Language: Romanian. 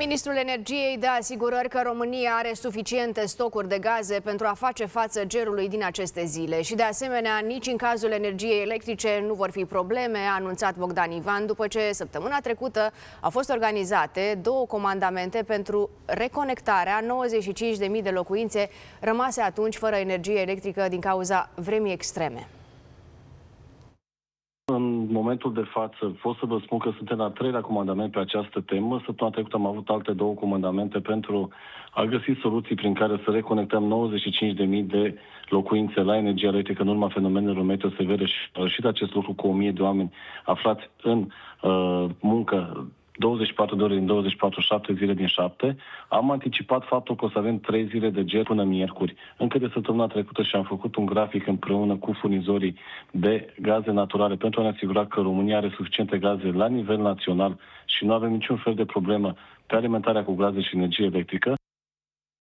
Ministrul Energiei dă asigurări că România are suficiente stocuri de gaze pentru a face față gerului din aceste zile și, de asemenea, nici în cazul energiei electrice nu vor fi probleme, a anunțat Bogdan Ivan, după ce săptămâna trecută au fost organizate 2 comandamente pentru reconectarea 95.000 de locuințe rămase atunci fără energie electrică din cauza vremii extreme. În momentul de față pot să vă spun că suntem la 3 comandament pe această temă. Săptămâna trecută am avut alte 2 comandamente pentru a găsi soluții prin care să reconectăm 95.000 de locuințe la energie electrică în urma fenomenelor meteo severe și a reușit acest lucru cu 1.000 de oameni aflați în muncă 24 de ore din 24, 7 zile din 7. Am anticipat faptul că o să avem 3 zile de ger până miercuri. Încă de săptămâna trecută și am făcut un grafic împreună cu furnizorii de gaze naturale pentru a ne asigura că România are suficiente gaze la nivel național și nu avem niciun fel de problemă pe alimentarea cu gaze și energie electrică.